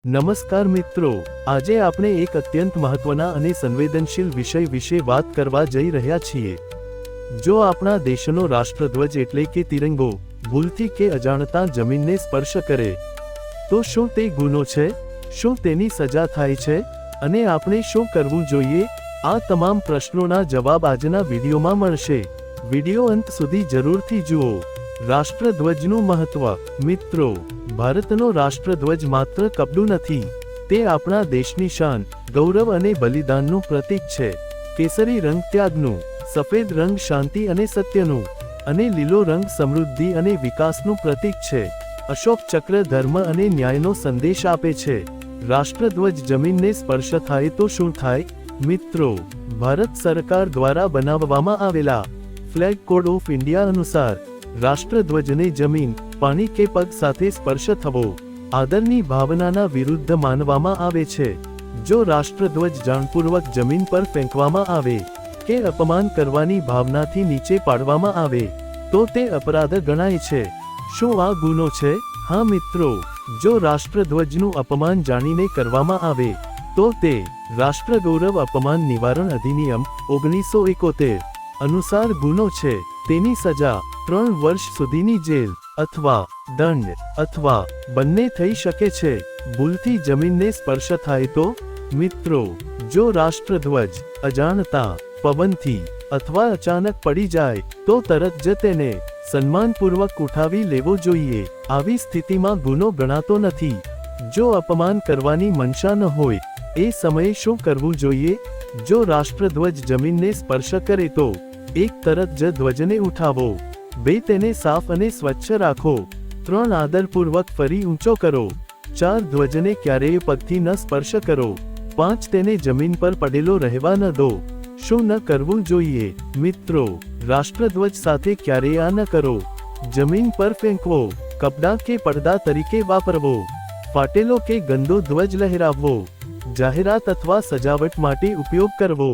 નમસ્કાર મિત્રો, આજે આપણે એક અત્યંત મહત્વના અને સંવેદનશીલ વિષય વિશે વાત કરવા જઈ રહ્યા છીએ। જો આપણા દેશનો રાષ્ટ્રધ્વજ એટલે કે તિરંગો ભૂલથી કે અજાણતા જમીનને સ્પર્શ કરે તો શું તે ગુનો છે? શું તેની સજા થાય છે? અને આપણે શું કરવું જોઈએ? આ તમામ પ્રશ્નોના જવાબ આજના વિડીયોમાં મળશે। વિડીયો અંત સુધી જરૂરથી જુઓ। રાષ્ટ્રધ્વજનું મહત્વ। મિત્રો, ભારતનો રાષ્ટ્રધ્વજ માત્ર કપડું નથી, તે આપણા દેશની શાન, ગૌરવ અને બલિદાનનું પ્રતીક છે। કેસરી રંગ ત્યાગનું, સફેદ રંગ શાંતિ અને સત્યનું, અને લીલો રંગ સમૃદ્ધિ અને વિકાસનું પ્રતીક છે। અશોક ચક્ર ધર્મ અને ન્યાયનો સંદેશ આપે છે। રાષ્ટ્રધ્વજ જમીનને સ્પર્શ થાય તો શું થાય? મિત્રો, ભારત સરકાર દ્વારા બનાવવામાં આવેલા ફ્લેગ કોડ ઓફ ઇન્ડિયા અનુસાર રાષ્ટ્રધ્વજને જમીન, પાણી કે પગ સાથે સ્પર્શ થવો આદરની ભાવનાના વિરુદ્ધ માનવામાં આવે છે। જો રાષ્ટ્રધ્વજ જાણપૂર્વક જમીન પર ફેંકવામાં આવે કે અપમાન કરવાની ભાવનાથી નીચે પાડવામાં આવે તો તે અપરાધ ગણાય છે। શું આ ગુનો છે? હા મિત્રો, જો રાષ્ટ્રધ્વજનું અપમાન જાણીને કરવામાં આવે તો તે રાષ્ટ્રગૌરવ અપમાન નિવારણ અધિનિયમ 1971 અનુસાર ગુનો છે। તેની સજા 3 વર્ષ સુધીની જેલ અથવા દંડ અથવા બંને થઈ શકે છે। ભૂલથી જમીનને સ્પર્શ થાય તો? મિત્રો, જો રાષ્ટ્રધ્વજ અજાણતા, પવનથી અથવા અચાનક પડી જાય તો તરત જ તેને સન્માનપૂર્વક ઉઠાવી લેવો જોઈએ। આવી સ્થિતિમાં ગુનો ગણાતો નથી। જો અપમાન કરવાની મનસા ન હોય એ સમયે શું કરવું જોઈએ? જો રાષ્ટ્રધ્વજ જમીનને સ્પર્શ કરે તો 1 તરત જ ધ્વજને ઉઠાવો, 2 તેને સાફ અને સ્વચ્છ રાખો, 3 આદરપૂર્વક ફરી ઊંચો કરો, 4 ધ્વજને ક્યારેય પગથી ન સ્પર્શ કરો, 5 તેને જમીન પર પડેલો રહેવા ન દો। શું ન કરવું જોઈએ? મિત્રો, રાષ્ટ્રધ્વજ સાથે ક્યારેય આ ન કરો। જમીન પર ફેંકવો, કપડાં કે પડદા તરીકે વાપરવો, ફાટેલો કે ગંદો ધ્વજ લહેરાવવો, જાહેરાત અથવા સજાવટ માટે ઉપયોગ કરવો।